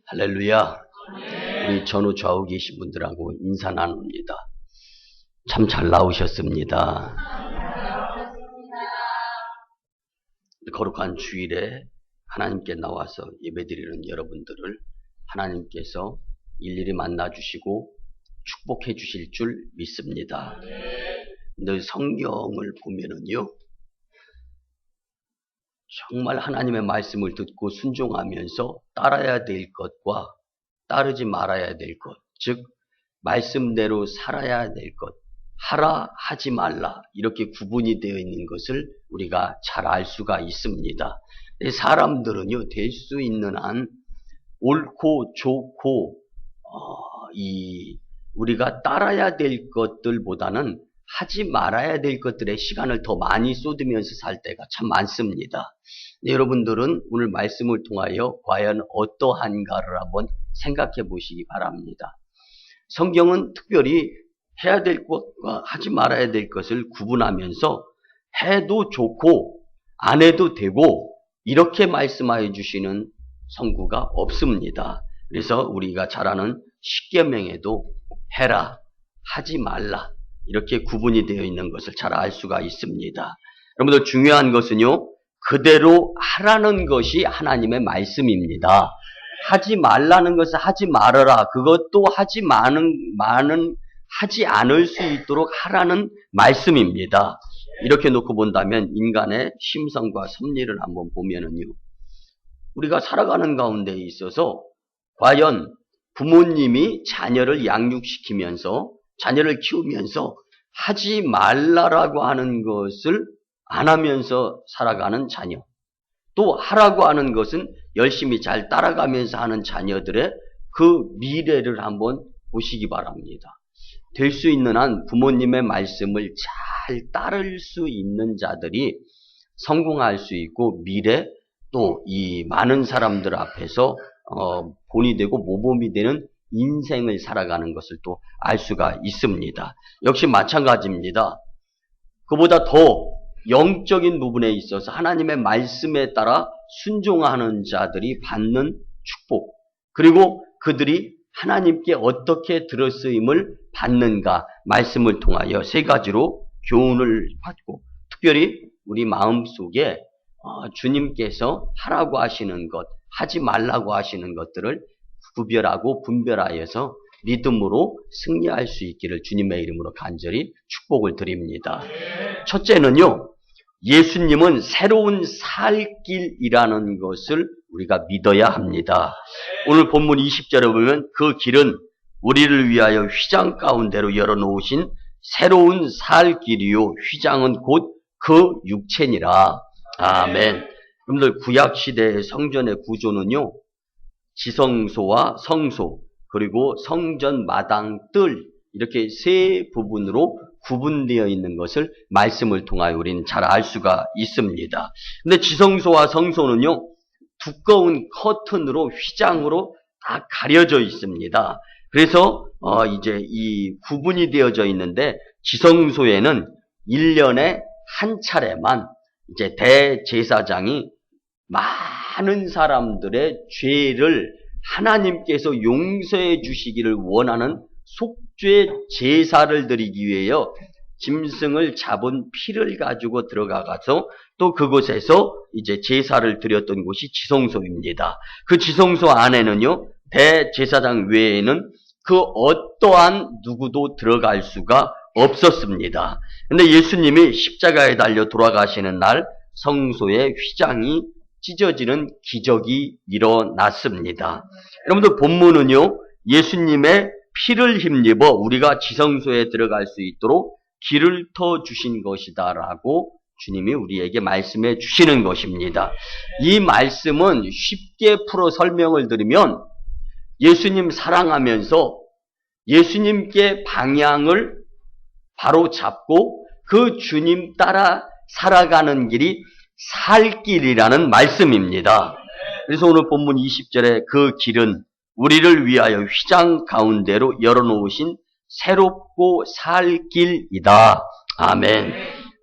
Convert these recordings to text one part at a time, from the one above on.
할렐루야. 우리 전후 좌우 계신 분들하고 인사 나눕니다. 참 잘 나오셨습니다. 거룩한 주일에 하나님께 나와서 예배드리는 여러분들을 하나님께서 일일이 만나주시고 축복해 주실 줄 믿습니다. 근데 성경을 보면은요, 정말 하나님의 말씀을 듣고 순종하면서 따라야 될 것과 따르지 말아야 될 것, 즉 말씀대로 살아야 될 것, 하라 하지 말라 이렇게 구분이 되어 있는 것을 우리가 잘 알 수가 있습니다. 사람들은요, 될 수 있는 한 옳고 좋고 우리가 따라야 될 것들보다는 하지 말아야 될 것들에 시간을 더 많이 쏟으면서 살 때가 참 많습니다. 여러분들은 오늘 말씀을 통하여 과연 어떠한가를 한번 생각해 보시기 바랍니다. 성경은 특별히 해야 될 것과 하지 말아야 될 것을 구분하면서 해도 좋고 안 해도 되고 이렇게 말씀하여 주시는 성구가 없습니다. 그래서 우리가 잘 아는 십계명에도 해라, 하지 말라 이렇게 구분이 되어 있는 것을 잘 알 수가 있습니다. 여러분들 중요한 것은요, 그대로 하라는 것이 하나님의 말씀입니다. 하지 말라는 것을 하지 말아라. 그것도 하지 않을 수 있도록 하라는 말씀입니다. 이렇게 놓고 본다면 인간의 심성과 섭리를 한번 보면은요, 우리가 살아가는 가운데 있어서 과연 부모님이 자녀를 양육시키면서 자녀를 키우면서 하지 말라라고 하는 것을 안 하면서 살아가는 자녀, 또 하라고 하는 것은 열심히 잘 따라가면서 하는 자녀들의 그 미래를 한번 보시기 바랍니다. 될 수 있는 한 부모님의 말씀을 잘 따를 수 있는 자들이 성공할 수 있고 미래 또 이 많은 사람들 앞에서 본이 되고 모범이 되는 인생을 살아가는 것을 또 알 수가 있습니다. 역시 마찬가지입니다. 그보다 더 영적인 부분에 있어서 하나님의 말씀에 따라 순종하는 자들이 받는 축복, 그리고 그들이 하나님께 어떻게 들었음을 받는가 말씀을 통하여 세 가지로 교훈을 받고, 특별히 우리 마음속에 주님께서 하라고 하시는 것, 하지 말라고 하시는 것들을 구별하고 분별하여서 믿음으로 승리할 수 있기를 주님의 이름으로 간절히 축복을 드립니다. 첫째는요, 예수님은 새로운 살 길이라는 것을 우리가 믿어야 합니다. 오늘 본문 20절에 보면 그 길은 우리를 위하여 휘장 가운데로 열어놓으신 새로운 살 길이요, 휘장은 곧 그 육체니라. 아멘. 여러분들 구약시대의 성전의 구조는요, 지성소와 성소, 그리고 성전 마당 뜰, 이렇게 세 부분으로 구분되어 있는 것을 말씀을 통하여 우리는 잘 알 수가 있습니다. 근데 지성소와 성소는요, 두꺼운 커튼으로 휘장으로 다 가려져 있습니다. 그래서 이제 이 구분이 되어져 있는데, 지성소에는 1년에 한 차례만 이제 대제사장이 많은 사람들의 죄를 하나님께서 용서해 주시기를 원하는 속죄 제사를 드리기 위하여 짐승을 잡은 피를 가지고 들어가서 또 그곳에서 이제 제사를 드렸던 곳이 지성소입니다. 그 지성소 안에는요, 대제사장 외에는 그 어떠한 누구도 들어갈 수가 없었습니다. 근데 예수님이 십자가에 달려 돌아가시는 날 성소의 휘장이 찢어지는 기적이 일어났습니다. 여러분들 본문은요, 예수님의 피를 힘입어 우리가 지성소에 들어갈 수 있도록 길을 터 주신 것이다라고 주님이 우리에게 말씀해 주시는 것입니다. 이 말씀은 쉽게 풀어 설명을 드리면, 예수님 사랑하면서 예수님께 방향을 바로 잡고 그 주님 따라 살아가는 길이 살 길이라는 말씀입니다. 그래서 오늘 본문 20절에 그 길은 우리를 위하여 휘장 가운데로 열어놓으신 새롭고 살 길이다. 아멘.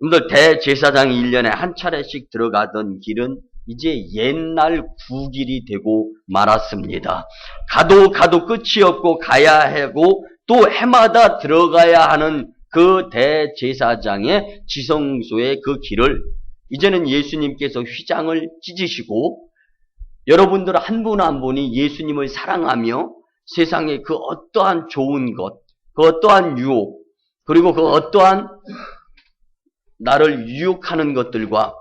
여러분들 대제사장이 1년에 한 차례씩 들어가던 길은 이제 옛날 구길이 되고 말았습니다. 가도 끝이 없고 가야 하고 또 해마다 들어가야 하는 그 대제사장의 지성소의 그 길을 이제는 예수님께서 휘장을 찢으시고 여러분들 한 분 한 분이 예수님을 사랑하며 세상의 그 어떠한 좋은 것, 그 어떠한 유혹, 그리고 그 어떠한 나를 유혹하는 것들과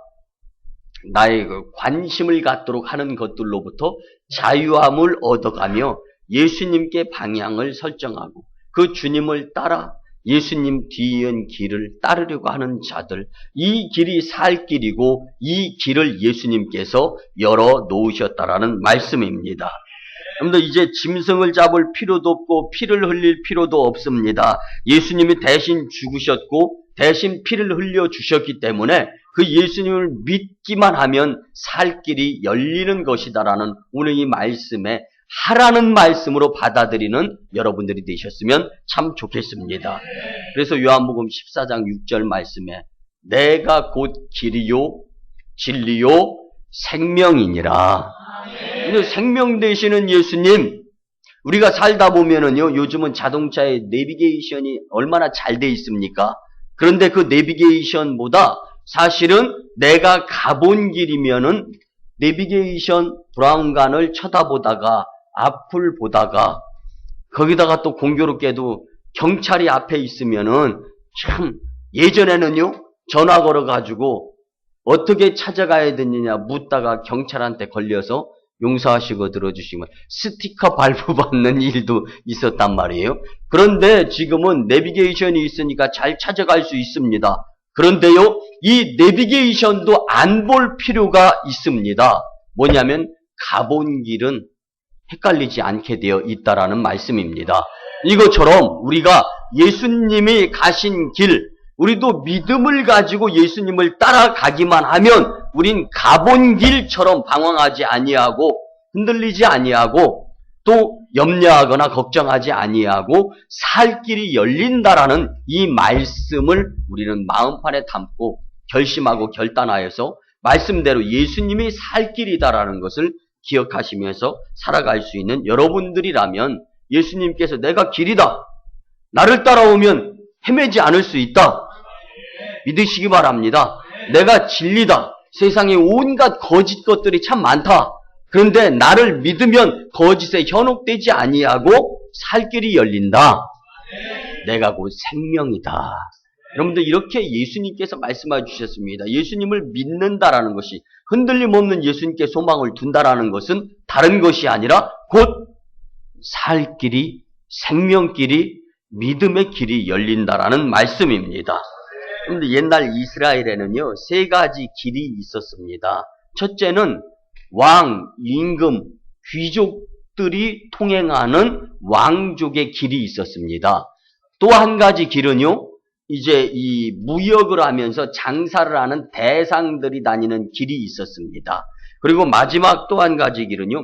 나의 그 관심을 갖도록 하는 것들로부터 자유함을 얻어가며 예수님께 방향을 설정하고 그 주님을 따라 예수님 뒤이은 길을 따르려고 하는 자들, 이 길이 살 길이고 이 길을 예수님께서 열어 놓으셨다라는 말씀입니다. 여러분들 이제 짐승을 잡을 필요도 없고 피를 흘릴 필요도 없습니다. 예수님이 대신 죽으셨고 대신 피를 흘려 주셨기 때문에 그 예수님을 믿기만 하면 살 길이 열리는 것이다라는 오늘 이 말씀에 하라는 말씀으로 받아들이는 여러분들이 되셨으면 참 좋겠습니다. 그래서 요한복음 14장 6절 말씀에 내가 곧 길이요 진리요 생명이니라. 근데 생명 되시는 예수님, 우리가 살다 보면은요, 요즘은 자동차의 내비게이션이 얼마나 잘 돼 있습니까? 그런데 그 내비게이션보다 사실은 내가 가본 길이면은 내비게이션 브라운관을 쳐다보다가 앞을 보다가 거기다가 또 공교롭게도 경찰이 앞에 있으면은 참 예전에는요 전화 걸어가지고 어떻게 찾아가야 되느냐 묻다가 경찰한테 걸려서 용서하시고 들어주시면 스티커 발부받는 일도 있었단 말이에요. 그런데 지금은 내비게이션이 있으니까 잘 찾아갈 수 있습니다. 그런데요, 이 내비게이션도 안 볼 필요가 있습니다. 뭐냐면 가본 길은 헷갈리지 않게 되어 있다라는 말씀입니다. 이것처럼 우리가 예수님이 가신 길, 우리도 믿음을 가지고 예수님을 따라가기만 하면 우린 가본 길처럼 방황하지 아니하고 흔들리지 아니하고 또 염려하거나 걱정하지 아니하고 살 길이 열린다라는 이 말씀을 우리는 마음판에 담고 결심하고 결단하여서 말씀대로 예수님이 살 길이다라는 것을 기억하시면서 살아갈 수 있는 여러분들이라면 예수님께서 내가 길이다. 나를 따라오면 헤매지 않을 수 있다. 믿으시기 바랍니다. 내가 진리다. 세상에 온갖 거짓 것들이 참 많다. 그런데 나를 믿으면 거짓에 현혹되지 아니하고 살 길이 열린다. 내가 곧 생명이다. 여러분들 이렇게 예수님께서 말씀해 주셨습니다. 예수님을 믿는다라는 것이 흔들림 없는 예수님께 소망을 둔다라는 것은 다른 것이 아니라 곧 살 길이, 생명길이, 믿음의 길이 열린다라는 말씀입니다. 그런데 옛날 이스라엘에는요, 세 가지 길이 있었습니다. 첫째는 왕, 임금, 귀족들이 통행하는 왕족의 길이 있었습니다. 또 한 가지 길은요, 이제 이 무역을 하면서 장사를 하는 대상들이 다니는 길이 있었습니다. 그리고 마지막 또 한 가지 길은요,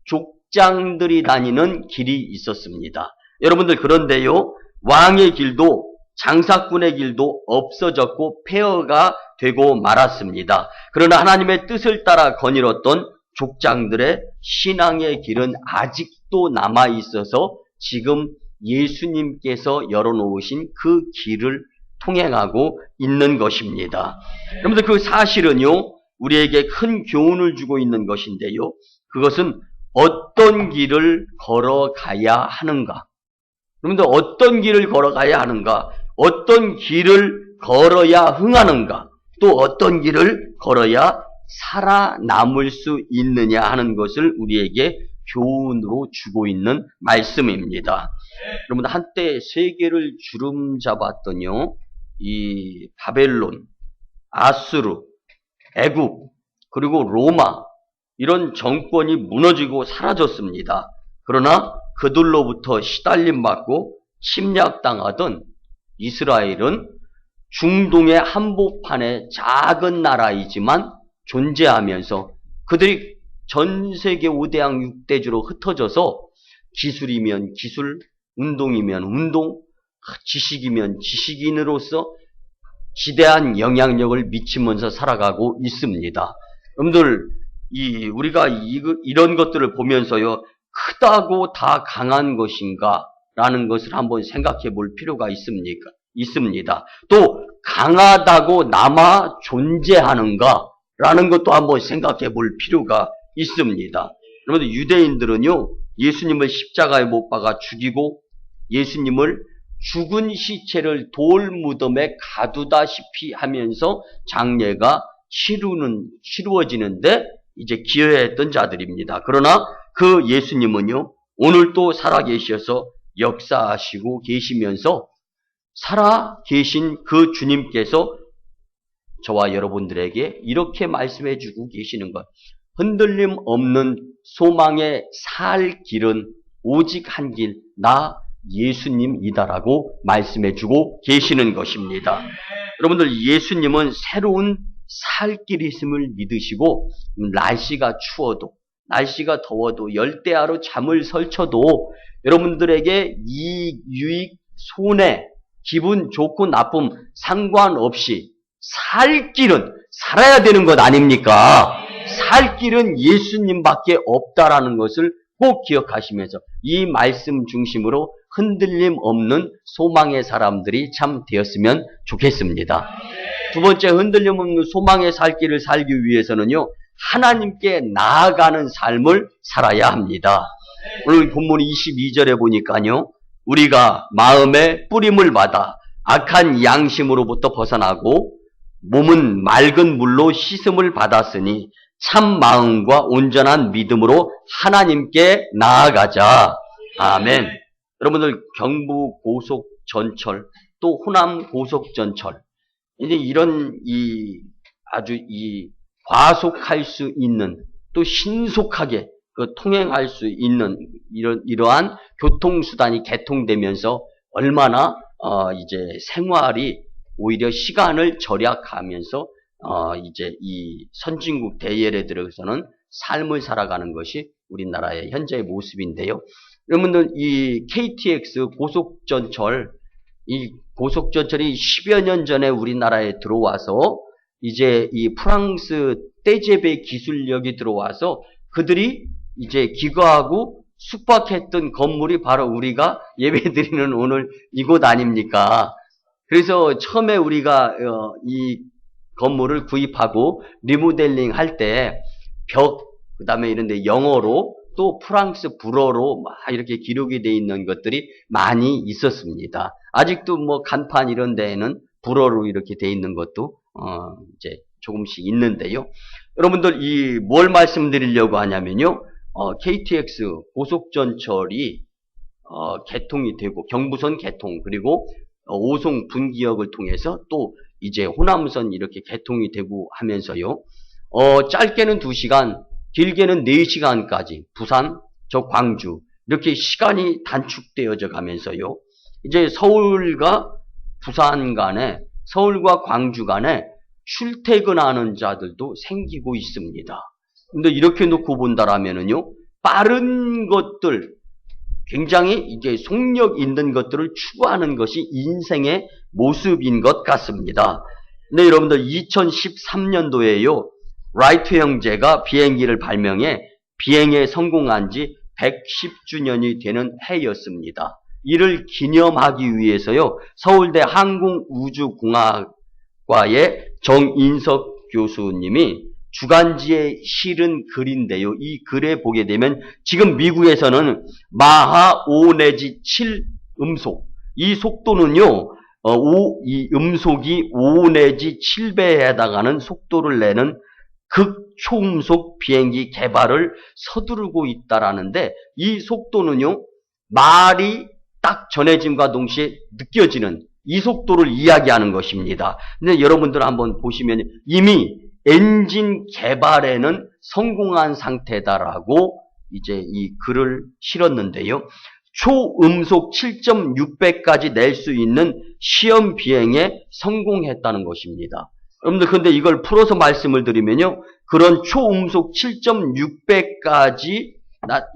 족장들이 다니는 길이 있었습니다. 여러분들 그런데요, 왕의 길도 장사꾼의 길도 없어졌고 폐허가 되고 말았습니다. 그러나 하나님의 뜻을 따라 거닐었던 족장들의 신앙의 길은 아직도 남아있어서 지금 예수님께서 열어놓으신 그 길을 통행하고 있는 것입니다. 여러분들 그 사실은요, 우리에게 큰 교훈을 주고 있는 것인데요. 그것은 어떤 길을 걸어가야 하는가? 여러분들 어떤 길을 걸어가야 하는가? 어떤 길을 걸어야 흥하는가? 또 어떤 길을 걸어야 살아남을 수 있느냐 하는 것을 우리에게 교훈으로 주고 있는 말씀입니다. 여러분들 한때 세계를 주름잡았던요, 이 바벨론, 아수르, 애굽, 그리고 로마 이런 정권이 무너지고 사라졌습니다. 그러나 그들로부터 시달림받고 침략당하던 이스라엘은 중동의 한복판의 작은 나라이지만 존재하면서 그들이 전 세계 5대양 6대주로 흩어져서 기술이면 기술, 운동이면 운동, 지식이면 지식인으로서 지대한 영향력을 미치면서 살아가고 있습니다. 여러분들, 우리가 이런 것들을 보면서요, 크다고 다 강한 것인가? 라는 것을 한번 생각해 볼 필요가 있습니다. 또, 강하다고 남아 존재하는가? 라는 것도 한번 생각해 볼 필요가 있습니다. 여러분들, 유대인들은요, 예수님을 십자가에 못 박아 죽이고, 예수님을 죽은 시체를 돌 무덤에 가두다시피 하면서 장례가 치루어지는데 이제 기여했던 자들입니다. 그러나 그 예수님은요, 오늘도 살아계셔서 역사하시고 계시면서 살아계신 그 주님께서 저와 여러분들에게 이렇게 말씀해 주고 계시는 것. 흔들림 없는 소망의 살 길은 오직 한 길, 나 예수님이다라고 말씀해 주고 계시는 것입니다. 여러분들, 예수님은 새로운 살 길이 있음을 믿으시고, 날씨가 추워도, 날씨가 더워도, 열대야로 잠을 설쳐도 여러분들에게 이익, 유익, 손해, 기분 좋고 나쁨 상관없이 살 길은 살아야 되는 것 아닙니까? 살 길은 예수님밖에 없다라는 것을 꼭 기억하시면서 이 말씀 중심으로 흔들림 없는 소망의 사람들이 참 되었으면 좋겠습니다. 두 번째, 흔들림 없는 소망의 살 길을 살기 위해서는요, 하나님께 나아가는 삶을 살아야 합니다. 오늘 본문 22절에 보니까요, 우리가 마음에 뿌림을 받아 악한 양심으로부터 벗어나고 몸은 맑은 물로 씻음을 받았으니 참 마음과 온전한 믿음으로 하나님께 나아가자. 아멘. 여러분들, 경부 고속전철, 또 호남 고속전철, 이제 이런 아주 과속할 수 있는, 또 신속하게 통행할 수 있는 이러한 교통수단이 개통되면서 얼마나 이제 생활이 오히려 시간을 절약하면서 이제 이 선진국 대열에 들어서는 삶을 살아가는 것이 우리나라의 현재의 모습인데요. 여러분들, 이 KTX 고속전철, 이 고속전철이 10여 년 전에 우리나라에 들어와서 이제 이 프랑스 떼제베 기술력이 들어와서 그들이 이제 기거하고 숙박했던 건물이 바로 우리가 예배드리는 오늘 이곳 아닙니까? 그래서 처음에 우리가 이 건물을 구입하고 리모델링 할 때 그 다음에 이런 데 영어로 또 프랑스 불어로 막 이렇게 기록이 되어 있는 것들이 많이 있었습니다. 아직도 뭐 간판 이런 데에는 불어로 이렇게 되어 있는 것도 이제 조금씩 있는데요. 여러분들, 뭘 말씀드리려고 하냐면요. KTX 고속전철이 개통이 되고 경부선 개통, 그리고 오송 분기역을 통해서 또 이제 호남선 이렇게 개통이 되고 하면서요. 짧게는 2시간, 길게는 4시간까지 부산, 광주 이렇게 시간이 단축되어져 가면서요. 이제 서울과 부산 간에, 서울과 광주 간에 출퇴근하는 자들도 생기고 있습니다. 근데 이렇게 놓고 본다라면은요, 빠른 것들, 굉장히 이게 속력 있는 것들을 추구하는 것이 인생의 모습인 것 같습니다. 근데 여러분들, 2013년도에요, 라이트 형제가 비행기를 발명해 비행에 성공한 지 110주년이 되는 해였습니다. 이를 기념하기 위해서요, 서울대 항공우주공학과의 정인석 교수님이 주간지에 실은 글인데요. 이 글에 보게 되면 지금 미국에서는 마하 5 내지 7 음속, 이 속도는요, 이 음속이 5 내지 7배에 해당하는 속도를 내는 극초음속 비행기 개발을 서두르고 있다라는데, 이 속도는요, 말이 딱 전해짐과 동시에 느껴지는 이 속도를 이야기하는 것입니다. 근데 여러분들 한번 보시면 이미 엔진 개발에는 성공한 상태다라고 이제 이 글을 실었는데요. 초음속 7.6배까지 낼 수 있는 시험 비행에 성공했다는 것입니다. 여러분들, 근데 이걸 풀어서 말씀을 드리면요, 그런 초음속 7.6배까지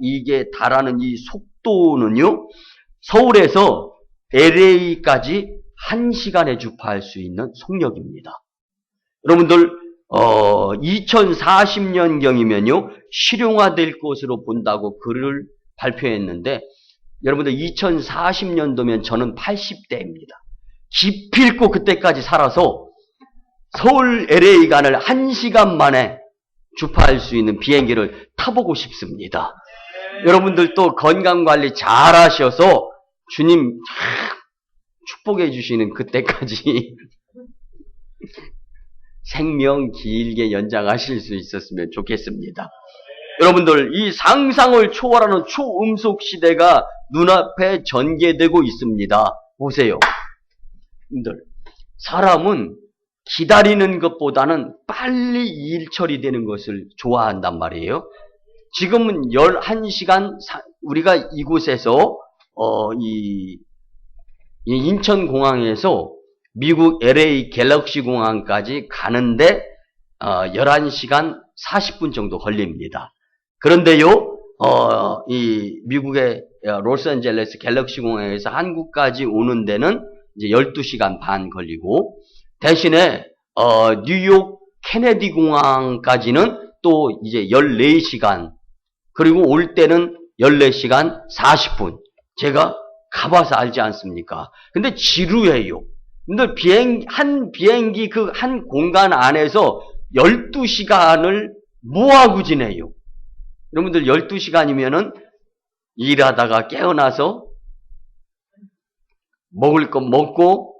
이게 달하는 이 속도는요, 서울에서 LA까지 1시간에 주파할 수 있는 속력입니다. 여러분들, 2040년경이면요, 실용화될 것으로 본다고 글을 발표했는데, 여러분들 2040년도면 저는 80대입니다. 기필코 그때까지 살아서 서울 LA 간을 1시간 만에 주파할 수 있는 비행기를 타보고 싶습니다. 여러분들도 건강관리 잘 하셔서 주님 축복해 주시는 그때까지 생명 길게 연장하실 수 있었으면 좋겠습니다. 여러분들, 이 상상을 초월하는 초음속 시대가 눈앞에 전개되고 있습니다. 보세요. 여러분들, 사람은 기다리는 것보다는 빨리 일 처리되는 것을 좋아한단 말이에요. 지금은 11시간, 우리가 이곳에서, 이 인천공항에서 미국 LA 갤럭시 공항까지 가는데, 11시간 40분 정도 걸립니다. 그런데요, 이 미국의 로스앤젤레스 갤럭시 공항에서 한국까지 오는 데는 이제 12시간 반 걸리고, 대신에, 뉴욕 케네디 공항까지는 또 이제 14시간, 그리고 올 때는 14시간 40분. 제가 가봐서 알지 않습니까? 근데 지루해요. 근데 한 비행기 그 한 공간 안에서 12시간을 뭐하고 지내요? 여러분들 12시간이면은 일하다가 깨어나서 먹을 것 먹고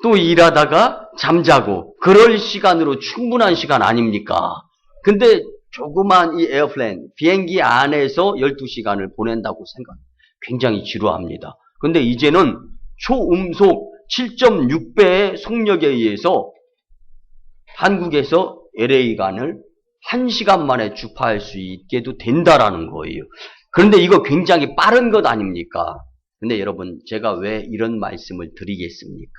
또 일하다가 잠자고 그럴 시간으로 충분한 시간 아닙니까? 근데 조그만 이 에어플레인, 비행기 안에서 12시간을 보낸다고 생각해요. 굉장히 지루합니다. 근데 이제는 초음속 7.6배의 속력에 의해서 한국에서 LA 간을 1시간 만에 주파할 수 있게도 된다라는 거예요. 그런데 이거 굉장히 빠른 것 아닙니까? 근데 여러분, 제가 왜 이런 말씀을 드리겠습니까?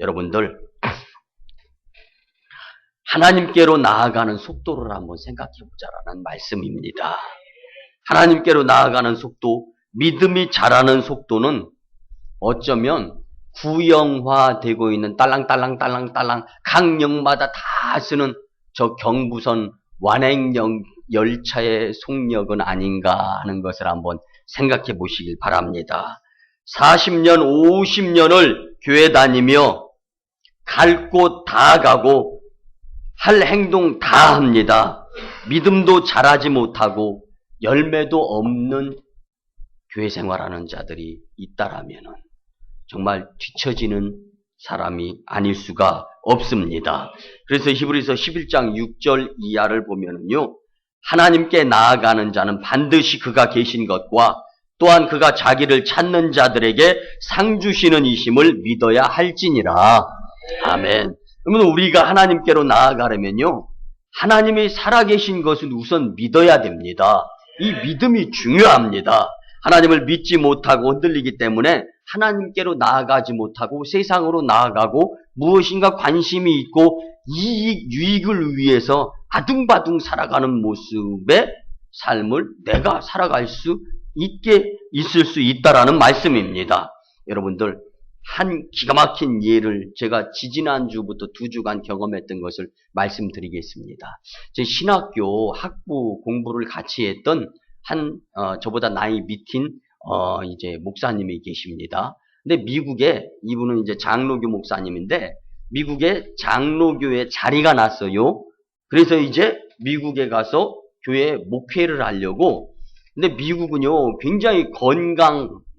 여러분들, 하나님께로 나아가는 속도를 한번 생각해 보자라는 말씀입니다. 하나님께로 나아가는 속도, 믿음이 자라는 속도는 어쩌면 구형화되고 있는 딸랑딸랑 강령마다 다 쓰는 저 경부선 완행 열차의 속력은 아닌가 하는 것을 한번 생각해 보시길 바랍니다. 40년, 50년을 교회 다니며 갈 곳 다 가고 할 행동 다 합니다. 믿음도 잘하지 못하고 열매도 없는 교회 생활하는 자들이 있다라면은 정말 뒤처지는 사람이 아닐 수가 없습니다. 그래서 히브리서 11장 6절 이하를 보면은요, 하나님께 나아가는 자는 반드시 그가 계신 것과 또한 그가 자기를 찾는 자들에게 상 주시는 이심을 믿어야 할지니라. 아멘. 그러면 우리가 하나님께로 나아가려면요, 하나님이 살아계신 것을 우선 믿어야 됩니다. 이 믿음이 중요합니다. 하나님을 믿지 못하고 흔들리기 때문에 하나님께로 나아가지 못하고 세상으로 나아가고 무엇인가 관심이 있고 유익을 위해서 아둥바둥 살아가는 모습의 삶을 내가 살아갈 수 있게 있을 수 있다라는 말씀입니다. 여러분들, 한 기가 막힌 예를 제가 지지난주부터 2주간 경험했던 것을 말씀드리겠습니다. 제 신학교 학부 공부를 같이 했던 저보다 나이 밑인, 이제 목사님이 계십니다. 근데 미국에, 이분은 이제 장로교 목사님인데, 미국에 장로교에 자리가 났어요. 그래서 이제 미국에 가서 교회 목회를 하려고. 근데 미국은요, 굉장히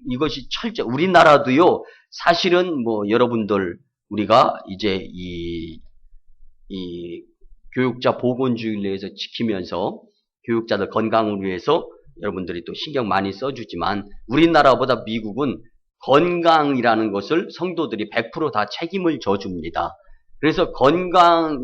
이것이 우리나라도요, 사실은 여러분들, 우리가 이제 이 교육자 보건주의를 위해서 지키면서 교육자들 건강을 위해서 여러분들이 또 신경 많이 써주지만 우리나라보다 미국은 건강이라는 것을 성도들이 100% 다 책임을 져줍니다. 그래서 건강한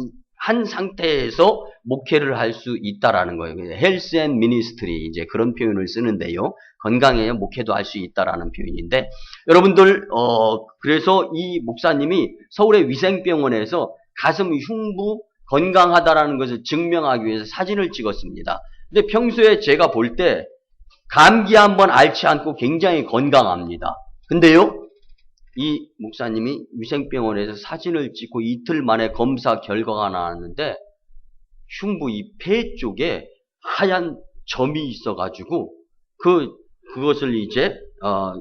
상태에서 목회를 할 수 있다라는 거예요. 헬스 앤 미니스트리, 이제 그런 표현을 쓰는데요. 건강에 목회도 할 수 있다라는 표현인데, 여러분들, 그래서 이 목사님이 서울의 위생병원에서 가슴 흉부 건강하다라는 것을 증명하기 위해서 사진을 찍었습니다. 근데 평소에 제가 볼 때 감기 한번 앓지 않고 굉장히 건강합니다. 근데요, 이 목사님이 위생병원에서 사진을 찍고 이틀 만에 검사 결과가 나왔는데 흉부 이 폐 쪽에 하얀 점이 있어가지고 그것을 이제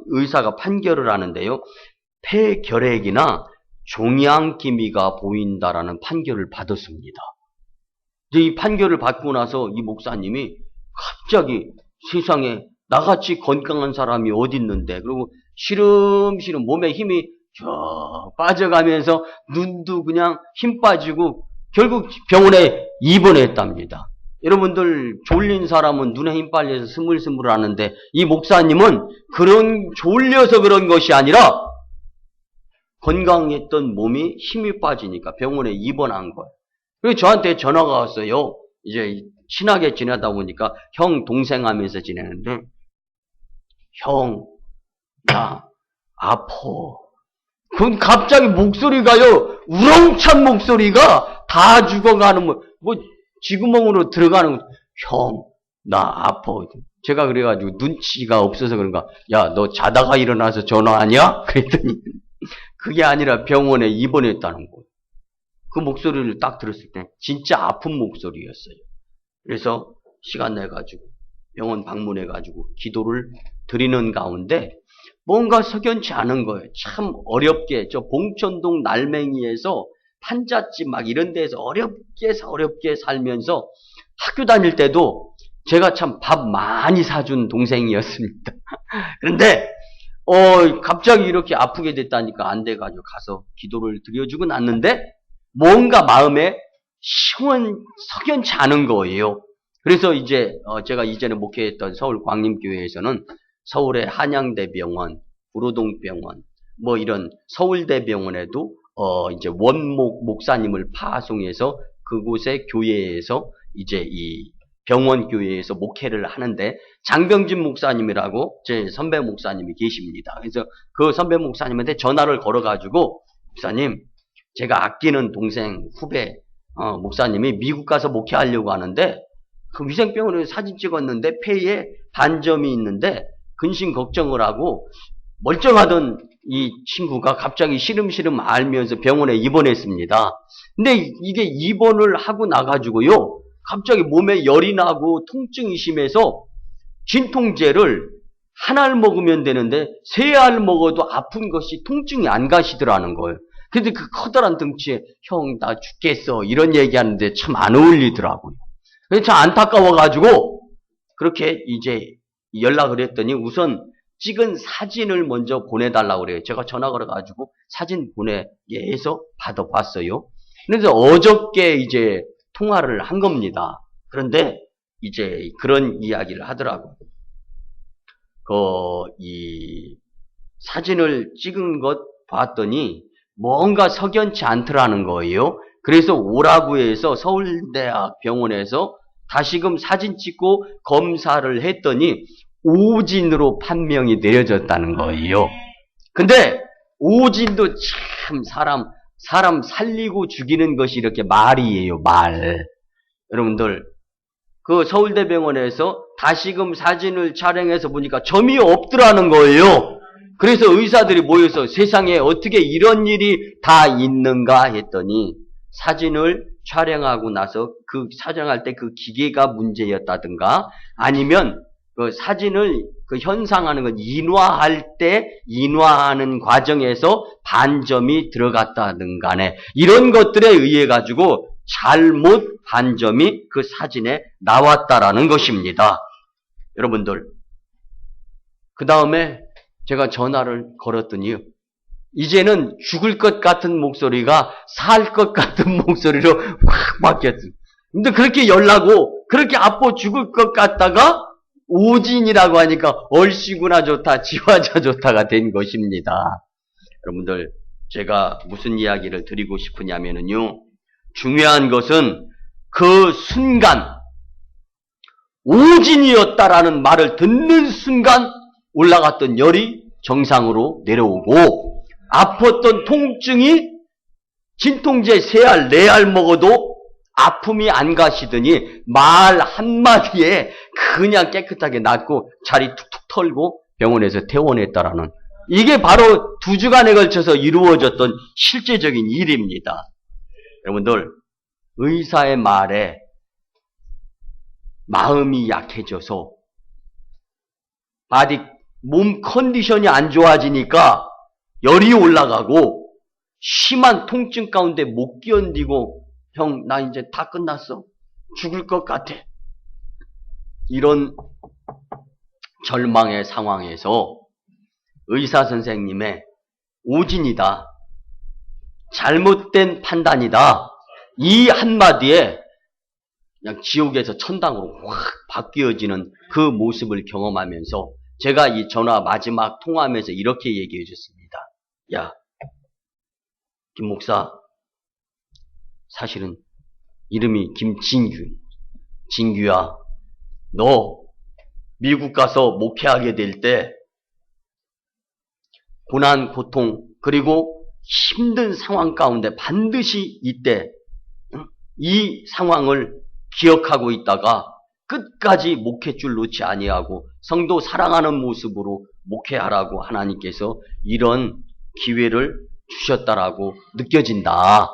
의사가 판결을 하는데요. 폐결핵이나 종양기미가 보인다라는 판결을 받았습니다. 이 판결을 받고 나서 이 목사님이 갑자기 세상에 나같이 건강한 사람이 어디 있는데, 그리고 시름시름 몸에 힘이 쭉 빠져가면서 눈도 그냥 힘 빠지고 결국 병원에 입원했답니다. 여러분들 졸린 사람은 눈에 힘 빨려서 스물스물 하는데 이 목사님은 그런 졸려서 그런 것이 아니라 건강했던 몸이 힘이 빠지니까 병원에 입원한 거예요. 그리고 저한테 전화가 왔어요. 이제 친하게 지내다 보니까 형 동생 하면서 지내는데, 형 나 아파. 그럼 갑자기 목소리가요, 우렁찬 목소리가 다 죽어가는 뭐 쥐구멍으로 들어가는, 형 나 아파. 제가 그래가지고 눈치가 없어서 그런가, 야 너 자다가 일어나서 전화하냐? 그랬더니 그게 아니라 병원에 입원했다는 거예요. 그 목소리를 딱 들었을 때 진짜 아픈 목소리였어요. 그래서 시간 내가지고 병원 방문해가지고 기도를 드리는 가운데 뭔가 석연치 않은 거예요. 참 어렵게 저 봉천동 날맹이에서 판잣집 막 이런 데에서 어렵게 살면서 학교 다닐 때도 제가 참 밥 많이 사준 동생이었습니다. 그런데 갑자기 이렇게 아프게 됐다니까 안 돼가지고 가서 기도를 드려주고 났는데 뭔가 마음에 석연치 않은 거예요. 그래서 이제 제가 이전에 목회했던 서울 광림교회에서는 서울의 한양대병원, 구로동병원, 뭐 이런 서울대병원에도 이제 원목 목사님을 파송해서 그곳의 교회에서 이제 이 병원 교회에서 목회를 하는데 장병진 목사님이라고 제 선배 목사님이 계십니다. 그래서 그 선배 목사님한테 전화를 걸어가지고, 목사님 제가 아끼는 동생 후배 목사님이 미국 가서 목회하려고 하는데 그 위생병원에서 사진 찍었는데 폐에 반점이 있는데 근심 걱정을 하고 멀쩡하던 이 친구가 갑자기 시름시름 앓으면서 병원에 입원했습니다. 근데 이게 입원을 하고 나가지고요, 갑자기 몸에 열이 나고 통증이 심해서 진통제를 한 알 먹으면 되는데 3알 먹어도 아픈 것이 통증이 안 가시더라는 거예요. 근데 그 커다란 덩치에 형 나 죽겠어 이런 얘기하는데 참 안 어울리더라고요. 그래서 참 안타까워가지고 그렇게 이제 연락을 했더니 우선 찍은 사진을 먼저 보내달라고 그래요. 제가 전화 걸어가지고 사진 보내게 해서 받아봤어요. 그래서 어저께 이제 통화를 한 겁니다. 그런데 이제 그런 이야기를 하더라고요. 이 사진을 찍은 것 봤더니 뭔가 석연치 않더라는 거예요. 그래서 오라고 해서 서울대학 병원에서 다시금 사진 찍고 검사를 했더니 오진으로 판명이 내려졌다는 거예요. 근데 오진도 참 사람 살리고 죽이는 것이 이렇게 말이에요, 말. 여러분들 그 서울대병원에서 다시금 사진을 촬영해서 보니까 점이 없더라는 거예요. 그래서 의사들이 모여서 세상에 어떻게 이런 일이 다 있는가 했더니 사진을 촬영하고 나서 그 촬영할 때 그 기계가 문제였다든가 아니면 그 사진을 그 현상하는 건 인화할 때 인화하는 과정에서 반점이 들어갔다든 간에 이런 것들에 의해 가지고 잘못 반점이 그 사진에 나왔다라는 것입니다. 여러분들 그 다음에 제가 전화를 걸었더니요, 이제는 죽을 것 같은 목소리가 살 것 같은 목소리로 확 바뀌었어요. 근데 그렇게 열나고 그렇게 아파 죽을 것 같다가 오진이라고 하니까 얼씨구나 좋다, 지화자 좋다가 된 것입니다. 여러분들 제가 무슨 이야기를 드리고 싶으냐면요, 중요한 것은 그 순간 오진이었다라는 말을 듣는 순간 올라갔던 열이 정상으로 내려오고 아팠던 통증이 진통제 3알, 4알 먹어도 아픔이 안 가시더니 말 한마디에 그냥 깨끗하게 낫고 자리 툭툭 털고 병원에서 퇴원했다라는 이게 바로 2주간에 걸쳐서 이루어졌던 실제적인 일입니다. 여러분들, 의사의 말에 마음이 약해져서 몸 컨디션이 안 좋아지니까 열이 올라가고 심한 통증 가운데 못 견디고 형, 나 이제 다 끝났어. 죽을 것 같아. 이런 절망의 상황에서 의사 선생님의 오진이다. 잘못된 판단이다. 이 한마디에 그냥 지옥에서 천당으로 확 바뀌어지는 그 모습을 경험하면서 제가 이 전화 마지막 통화하면서 이렇게 얘기해 줬습니다. 야, 김 목사, 사실은 이름이 김진규. 진규야, 너 미국 가서 목회하게 될 때 고난, 고통, 그리고 힘든 상황 가운데 반드시 이때 이 상황을 기억하고 있다가 끝까지 목회줄 놓지 아니하고 성도 사랑하는 모습으로 목회하라고 하나님께서 이런 기회를 주셨다라고 느껴진다.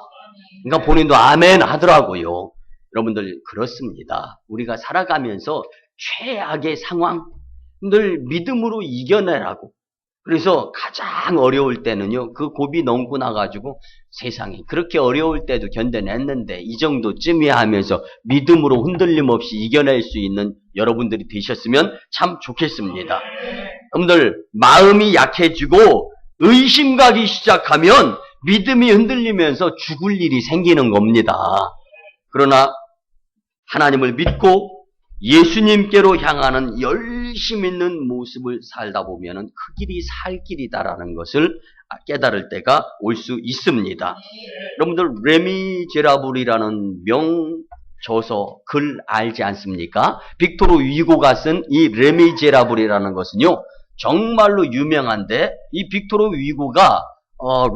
그러니까 본인도 아멘 하더라고요. 여러분들 그렇습니다. 우리가 살아가면서 최악의 상황 늘 믿음으로 이겨내라고. 그래서 가장 어려울 때는요, 그 고비 넘고 나가지고 세상에 그렇게 어려울 때도 견뎌냈는데 이 정도쯤이야 하면서 믿음으로 흔들림 없이 이겨낼 수 있는 여러분들이 되셨으면 참 좋겠습니다. 여러분들 마음이 약해지고 의심가기 시작하면 믿음이 흔들리면서 죽을 일이 생기는 겁니다. 그러나 하나님을 믿고 예수님께로 향하는 열심 있는 모습을 살다 보면은 그 길이 살 길이다라는 것을 깨달을 때가 올 수 있습니다. 여러분들 레미제라블이라는 명저서 글 알지 않습니까? 빅토르 위고가 쓴 이 레미제라블이라는 것은요 정말로 유명한데 이 빅토르 위고가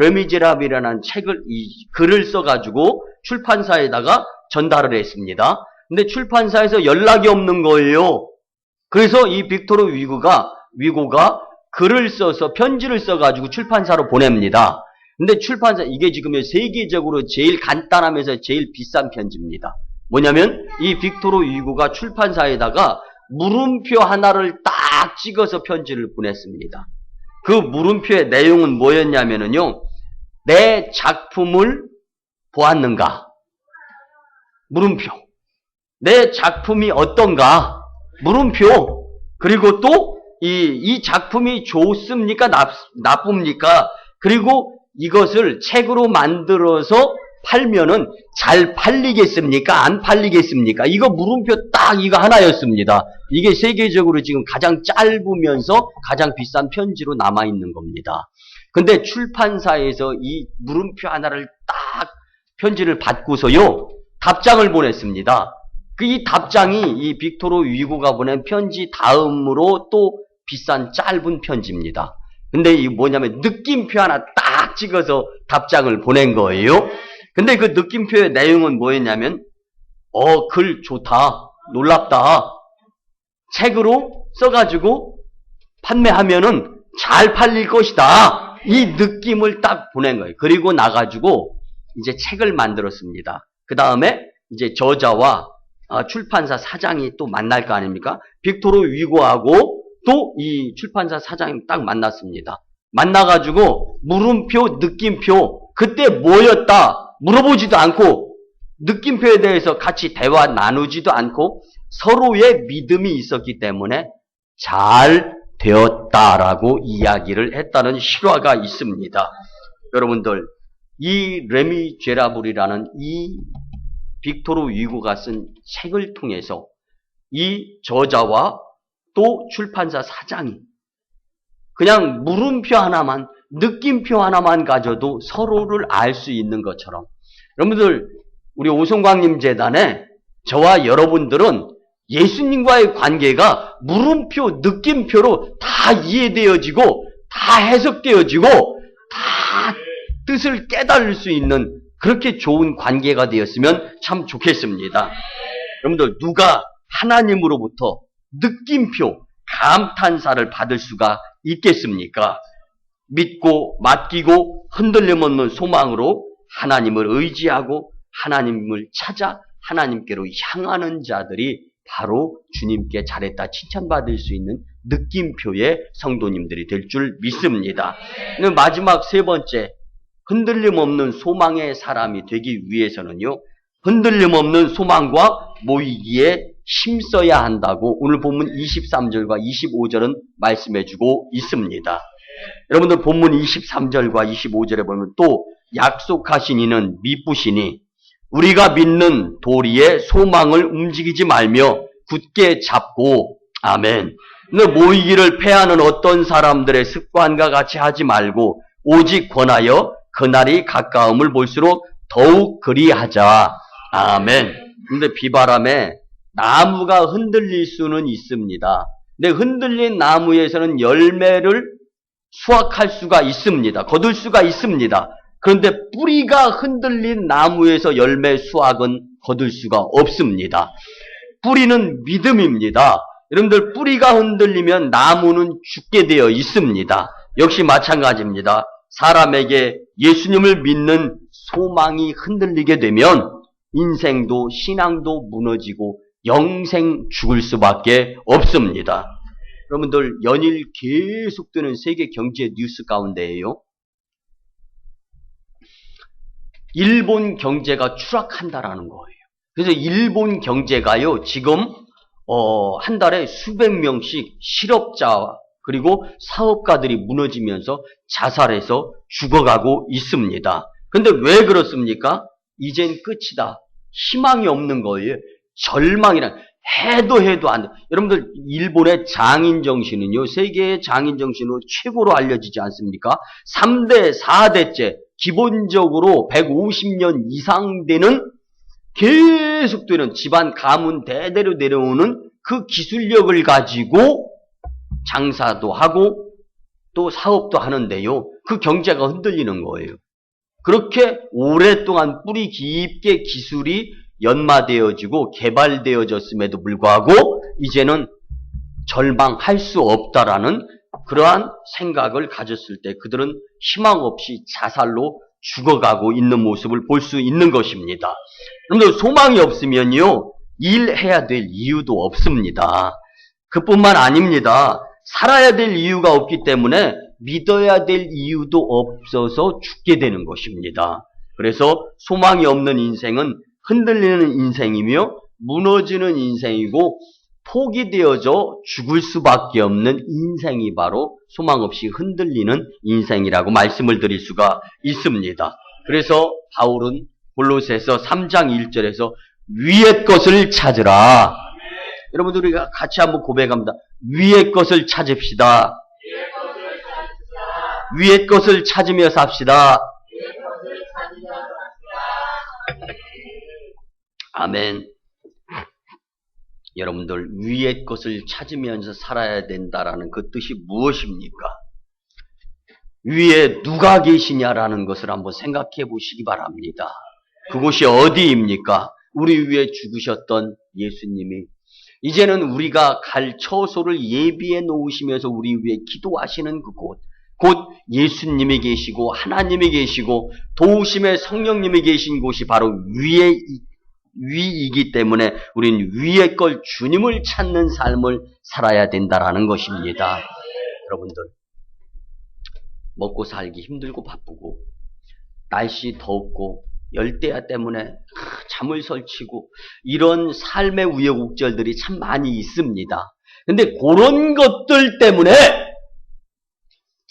레미제라블이라는 이 글을 써가지고 출판사에다가 전달을 했습니다. 근데 출판사에서 연락이 없는 거예요. 그래서 이 빅토르 위고가 글을 써서 편지를 써가지고 출판사로 보냅니다. 근데 출판사, 이게 지금 세계적으로 제일 간단하면서 제일 비싼 편지입니다. 뭐냐면 이 빅토르 위고가 출판사에다가 물음표 하나를 딱 찍어서 편지를 보냈습니다. 그 물음표의 내용은 뭐였냐면요. 내 작품을 보았는가? 물음표. 내 작품이 어떤가? 물음표. 그리고 또 이 작품이 좋습니까? 나쁩니까? 그리고 이것을 책으로 만들어서 팔면은 잘 팔리겠습니까? 안 팔리겠습니까? 이거 물음표 딱 이거 하나였습니다. 이게 세계적으로 지금 가장 짧으면서 가장 비싼 편지로 남아있는 겁니다. 근데 출판사에서 이 물음표 하나를 딱 편지를 받고서요, 답장을 보냈습니다. 이 답장이 이 빅토르 위고가 보낸 편지 다음으로 또 비싼 짧은 편지입니다. 근데 이 뭐냐면 느낌표 하나 딱 찍어서 답장을 보낸 거예요. 근데 그 느낌표의 내용은 뭐였냐면 글 좋다. 놀랍다. 책으로 써가지고 판매하면은 잘 팔릴 것이다. 이 느낌을 딱 보낸 거예요. 그리고 나가지고 이제 책을 만들었습니다. 그 다음에 이제 저자와 출판사 사장이 또 만날 거 아닙니까? 빅토르 위고하고 또 이 출판사 사장이 딱 만났습니다. 만나가지고 물음표, 느낌표, 그때 뭐였다 물어보지도 않고 느낌표에 대해서 같이 대화 나누지도 않고 서로의 믿음이 있었기 때문에 잘 되었다라고 이야기를 했다는 실화가 있습니다. 여러분들, 이 레미제라블이라는 이 빅토르 위고가 쓴 책을 통해서 이 저자와 또 출판사 사장이 그냥 물음표 하나만, 느낌표 하나만 가져도 서로를 알 수 있는 것처럼, 여러분들 우리 오송광님 재단에 저와 여러분들은 예수님과의 관계가 물음표, 느낌표로 다 이해되어지고 다 해석되어지고 다 뜻을 깨달을 수 있는 그렇게 좋은 관계가 되었으면 참 좋겠습니다. 여러분들 누가 하나님으로부터 느낌표, 감탄사를 받을 수가 있겠습니까? 믿고 맡기고 흔들림 없는 소망으로 하나님을 의지하고 하나님을 찾아 하나님께로 향하는 자들이 바로 주님께 잘했다 칭찬받을 수 있는 느낌표의 성도님들이 될 줄 믿습니다. 마지막 세 번째, 흔들림 없는 소망의 사람이 되기 위해서는요, 흔들림 없는 소망과 모이기에 힘써야 한다고 오늘 본문 23절과 25절은 말씀해주고 있습니다. 여러분들 본문 23절과 25절에 보면 또 약속하신 이는 미쁘시니 우리가 믿는 도리에 소망을 움직이지 말며 굳게 잡고, 아멘. 모이기를 패하는 어떤 사람들의 습관과 같이 하지 말고 오직 권하여 그날이 가까움을 볼수록 더욱 그리하자. 아멘. 근데 비바람에 나무가 흔들릴 수는 있습니다. 근데 흔들린 나무에서는 열매를 수확할 수가 있습니다. 거둘 수가 있습니다. 그런데 뿌리가 흔들린 나무에서 열매 수확은 거둘 수가 없습니다. 뿌리는 믿음입니다. 여러분들 뿌리가 흔들리면 나무는 죽게 되어 있습니다. 역시 마찬가지입니다. 사람에게 예수님을 믿는 소망이 흔들리게 되면 인생도 신앙도 무너지고 영생 죽을 수밖에 없습니다. 여러분들 연일 계속되는 세계 경제 뉴스 가운데에요, 일본 경제가 추락한다라는 거예요. 그래서 일본 경제가요, 지금 한 달에 수백 명씩 실업자 그리고 사업가들이 무너지면서 자살해서 죽어가고 있습니다. 근데 왜 그렇습니까? 이젠 끝이다. 희망이 없는 거예요. 절망이란, 해도 안 돼. 여러분들 일본의 장인 정신은요, 세계의 장인 정신으로 최고로 알려지지 않습니까? 3대, 4대째 기본적으로 150년 이상 되는 계속되는 집안 가문 대대로 내려오는 그 기술력을 가지고 장사도 하고 또 사업도 하는데요, 그 경제가 흔들리는 거예요. 그렇게 오랫동안 뿌리 깊게 기술이 연마되어지고 개발되어졌음에도 불구하고 이제는 절망할 수 없다라는 그러한 생각을 가졌을 때 그들은 희망 없이 자살로 죽어가고 있는 모습을 볼 수 있는 것입니다. 그런데 소망이 없으면요, 일해야 될 이유도 없습니다. 그뿐만 아닙니다. 살아야 될 이유가 없기 때문에 믿어야 될 이유도 없어서 죽게 되는 것입니다. 그래서 소망이 없는 인생은 흔들리는 인생이며 무너지는 인생이고 포기되어져 죽을 수밖에 없는 인생이 바로 소망 없이 흔들리는 인생이라고 말씀을 드릴 수가 있습니다. 그래서 바울은 골로새서 3장 1절에서 위의 것을 찾으라. 여러분들 우리가 같이 한번 고백합니다. 위의 것을 찾읍시다. 위의 것을 찾으며 삽시다. 아멘. 여러분들 위의 것을 찾으면서 살아야 된다라는 그 뜻이 무엇입니까? 위에 누가 계시냐라는 것을 한번 생각해 보시기 바랍니다. 그곳이 어디입니까? 우리 위에 죽으셨던 예수님이 이제는 우리가 갈 처소를 예비해 놓으시면서 우리 위에 기도하시는 그곳, 곧 예수님이 계시고 하나님이 계시고 도우심의 성령님이 계신 곳이 바로 위이기 때문에 우리는 위의 걸 주님을 찾는 삶을 살아야 된다라는 것입니다. 여러분들 먹고 살기 힘들고 바쁘고 날씨 덥고 열대야 때문에 잠을 설치고 이런 삶의 우여곡절들이 참 많이 있습니다. 근데 그런 것들 때문에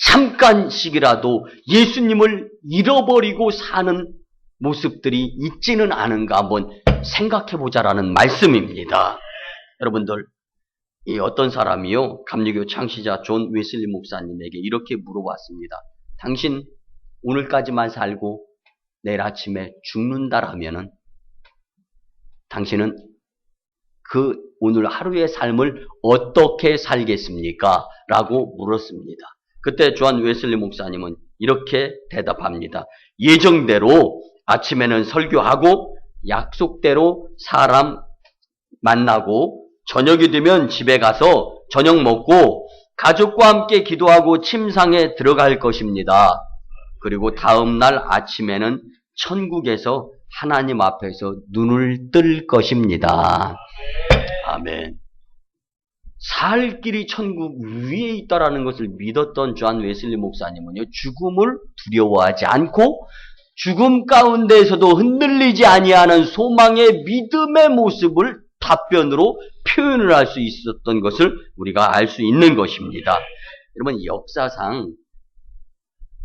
잠깐씩이라도 예수님을 잃어버리고 사는 모습들이 있지는 않은가 한번 생각해보자라는 말씀입니다. 여러분들, 이 어떤 사람이요, 감리교 창시자 존 웨슬리 목사님에게 이렇게 물어봤습니다. 당신 오늘까지만 살고 내일 아침에 죽는다라면은 당신은 그 오늘 하루의 삶을 어떻게 살겠습니까? 라고 물었습니다. 그때 존 웨슬리 목사님은 이렇게 대답합니다. 예정대로 아침에는 설교하고 약속대로 사람 만나고 저녁이 되면 집에 가서 저녁 먹고 가족과 함께 기도하고 침상에 들어갈 것입니다. 그리고 다음 날 아침에는 천국에서 하나님 앞에서 눈을 뜰 것입니다. 아멘. 살 길이 천국 위에 있다라는 것을 믿었던 존 웨슬리 목사님은요, 죽음을 두려워하지 않고 죽음 가운데에서도 흔들리지 아니하는 소망의 믿음의 모습을 답변으로 표현을 할 수 있었던 것을 우리가 알 수 있는 것입니다. 여러분, 역사상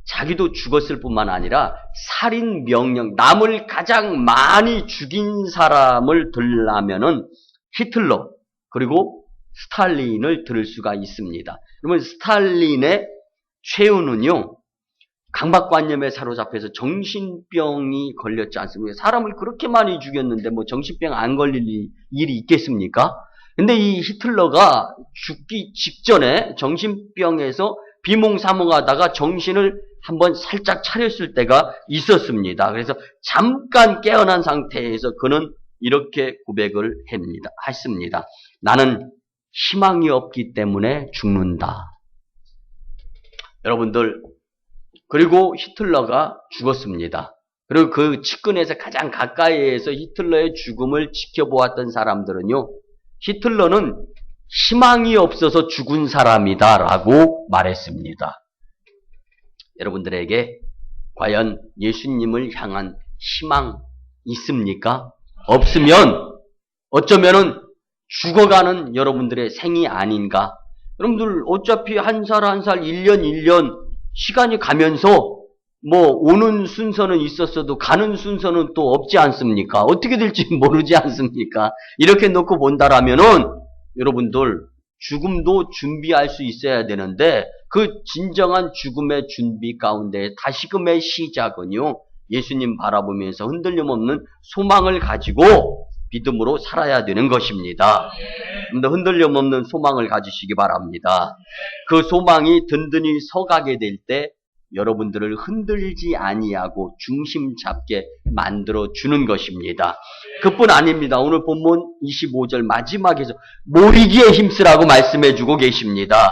자기도 죽었을 뿐만 아니라 살인 명령, 남을 가장 많이 죽인 사람을 들라면은 히틀러 그리고 스탈린을 들을 수가 있습니다. 그러면 스탈린의 최후는요, 강박관념에 사로잡혀서 정신병이 걸렸지 않습니까? 사람을 그렇게 많이 죽였는데 뭐 정신병 안 걸릴 일이 있겠습니까? 근데 이 히틀러가 죽기 직전에 정신병에서 비몽사몽하다가 정신을 한번 살짝 차렸을 때가 있었습니다. 그래서 잠깐 깨어난 상태에서 그는 이렇게 고백을 했습니다. 나는 희망이 없기 때문에 죽는다. 여러분들, 그리고 히틀러가 죽었습니다. 그리고 그 측근에서 가장 가까이에서 히틀러의 죽음을 지켜보았던 사람들은요, 히틀러는 희망이 없어서 죽은 사람이다 라고 말했습니다. 여러분들에게 과연 예수님을 향한 희망 있습니까? 없으면 어쩌면은 죽어가는 여러분들의 생이 아닌가? 여러분들 어차피 한 살 한 살 1년 1년 시간이 가면서 뭐 오는 순서는 있었어도 가는 순서는 또 없지 않습니까? 어떻게 될지 모르지 않습니까? 이렇게 놓고 본다라면은 여러분들 죽음도 준비할 수 있어야 되는데 그 진정한 죽음의 준비 가운데 다시금의 시작은요, 예수님 바라보면서 흔들림 없는 소망을 가지고 믿음으로 살아야 되는 것입니다. 흔들림 없는 소망을 가지시기 바랍니다. 그 소망이 든든히 서가게 될 때 여러분들을 흔들지 아니하고 중심 잡게 만들어 주는 것입니다. 그뿐 아닙니다. 오늘 본문 25절 마지막에서 모이기에 힘쓰라고 말씀해 주고 계십니다.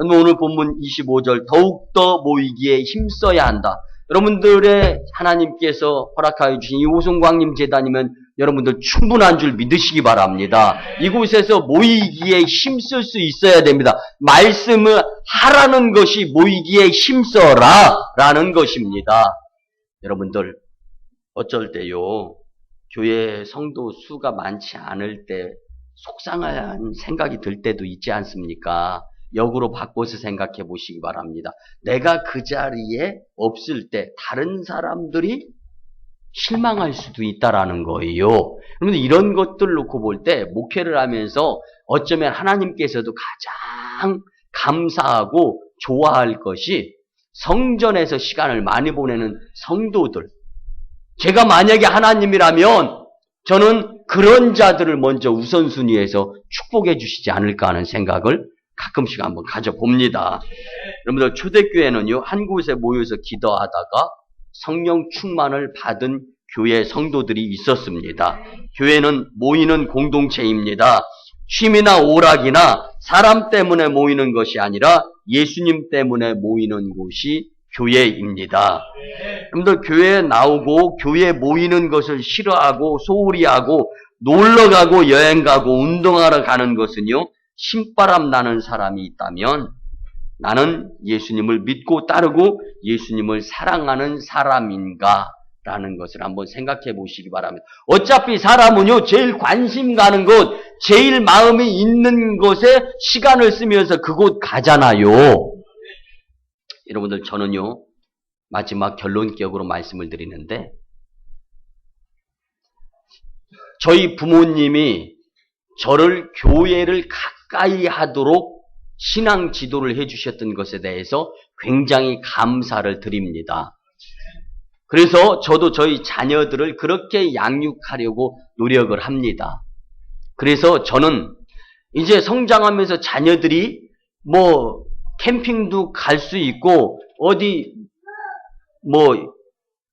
오늘 본문 25절 더욱더 모이기에 힘써야 한다. 여러분들의 하나님께서 허락하여 주신 이 오송광림 재단이면 여러분들 충분한 줄 믿으시기 바랍니다. 이곳에서 모이기에 힘쓸 수 있어야 됩니다. 말씀을 하라는 것이 모이기에 힘써라 라는 것입니다. 여러분들 어쩔 때요, 교회 성도 수가 많지 않을 때 속상한 생각이 들 때도 있지 않습니까? 역으로 바꿔서 생각해 보시기 바랍니다. 내가 그 자리에 없을 때 다른 사람들이 실망할 수도 있다라는 거예요. 그런데 이런 것들 놓고 볼 때 목회를 하면서 어쩌면 하나님께서도 가장 감사하고 좋아할 것이 성전에서 시간을 많이 보내는 성도들. 제가 만약에 하나님이라면 저는 그런 자들을 먼저 우선순위에서 축복해 주시지 않을까 하는 생각을 가끔씩 한번 가져봅니다. 여러분들 초대교회는요, 한 곳에 모여서 기도하다가 성령 충만을 받은 교회 성도들이 있었습니다. 교회는 모이는 공동체입니다. 취미나 오락이나 사람 때문에 모이는 것이 아니라 예수님 때문에 모이는 곳이 교회입니다. 여러분들 교회에 나오고 교회에 모이는 것을 싫어하고 소홀히 하고 놀러가고 여행가고 운동하러 가는 것은요, 신바람 나는 사람이 있다면 나는 예수님을 믿고 따르고 예수님을 사랑하는 사람인가? 라는 것을 한번 생각해 보시기 바랍니다. 어차피 사람은요, 제일 관심 가는 곳, 제일 마음이 있는 곳에 시간을 쓰면서 그곳 가잖아요. 여러분들, 저는요, 마지막 결론격으로 말씀을 드리는데, 저희 부모님이 저를 교회를 가까이 하도록 신앙 지도를 해주셨던 것에 대해서 굉장히 감사를 드립니다. 그래서 저도 저희 자녀들을 그렇게 양육하려고 노력을 합니다. 그래서 저는 이제 성장하면서 자녀들이 뭐 캠핑도 갈 수 있고 어디 뭐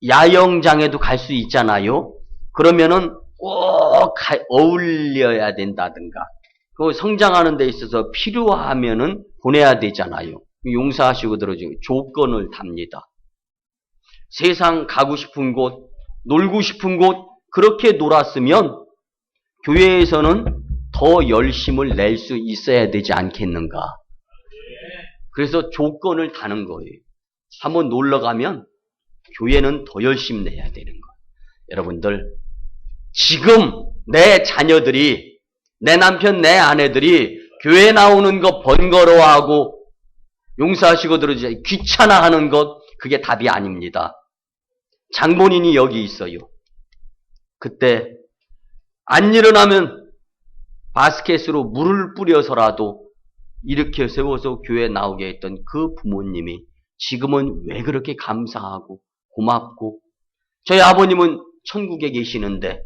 야영장에도 갈 수 있잖아요. 그러면은 꼭 어울려야 된다든가 그 성장하는 데 있어서 필요하면은 보내야 되잖아요. 용서하시고 들어주고 조건을 답니다. 세상 가고 싶은 곳, 놀고 싶은 곳 그렇게 놀았으면 교회에서는 더 열심을 낼 수 있어야 되지 않겠는가. 그래서 조건을 다는 거예요. 한번 놀러 가면 교회는 더 열심히 내야 되는 거예요. 여러분들 지금 내 자녀들이 내 남편 내 아내들이 교회 나오는 거 번거로워하고 용서하시고 들어주세요. 귀찮아하는 것 그게 답이 아닙니다. 장본인이 여기 있어요. 그때 안 일어나면 바스켓으로 물을 뿌려서라도 일으켜 세워서 교회 나오게 했던 그 부모님이 지금은 왜 그렇게 감사하고 고맙고 저희 아버님은 천국에 계시는데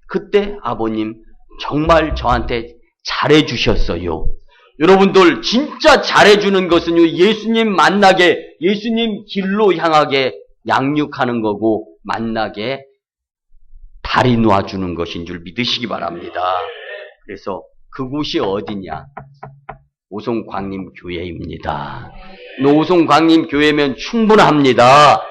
그때 아버님 정말 저한테 잘해주셨어요. 여러분들 진짜 잘해주는 것은요 예수님 만나게 예수님 길로 향하게 양육하는 거고 만나게 다리 놓아주는 것인 줄 믿으시기 바랍니다. 그래서 그곳이 어디냐? 오송광림교회입니다. 오송광림교회면 충분합니다.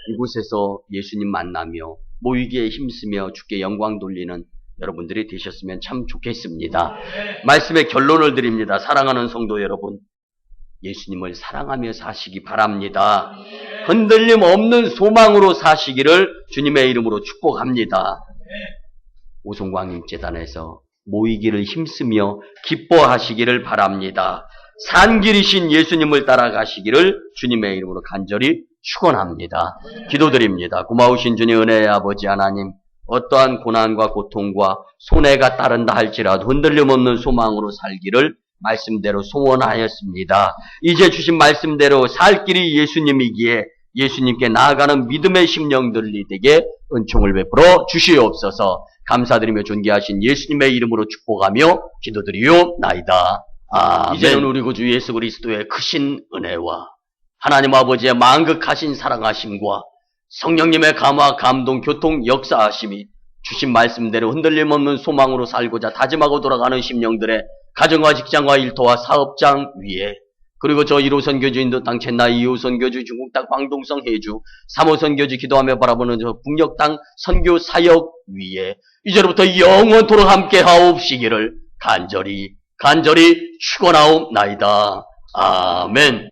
이곳에서 예수님 만나며 모이기에 힘쓰며 주께 영광 돌리는 여러분들이 되셨으면 참 좋겠습니다. 말씀의 결론을 드립니다. 사랑하는 성도 여러분, 예수님을 사랑하며 사시기 바랍니다. 흔들림 없는 소망으로 사시기를 주님의 이름으로 축복합니다. 오송광림재단에서 모이기를 힘쓰며 기뻐하시기를 바랍니다. 산길이신 예수님을 따라가시기를 주님의 이름으로 간절히 축원합니다. 기도드립니다. 고마우신 주님 은혜의 아버지 하나님, 어떠한 고난과 고통과 손해가 따른다 할지라도 흔들림 없는 소망으로 살기를 말씀대로 소원하였습니다. 이제 주신 말씀대로 살 길이 예수님이기에 예수님께 나아가는 믿음의 심령들이 되게 은총을 베풀어 주시옵소서. 감사드리며 존귀하신 예수님의 이름으로 축복하며 기도드리옵나이다. 이제는 우리 구주 예수 그리스도의 크신 은혜와 하나님 아버지의 만극하신 사랑하심과 성령님의 감화, 감동, 교통, 역사하심이 주신 말씀대로 흔들림 없는 소망으로 살고자 다짐하고 돌아가는 심령들의 가정과 직장과 일터와 사업장 위에 그리고 저 1호선 교주 인도 땅 첸나이 2호선 교주 중국 땅 광동성 해주 3호선 교주 기도하며 바라보는 저 북녘 땅 선교 사역 위에 이제로부터 영원토록 함께 하옵시기를 간절히 축원하옵나이다. 아멘.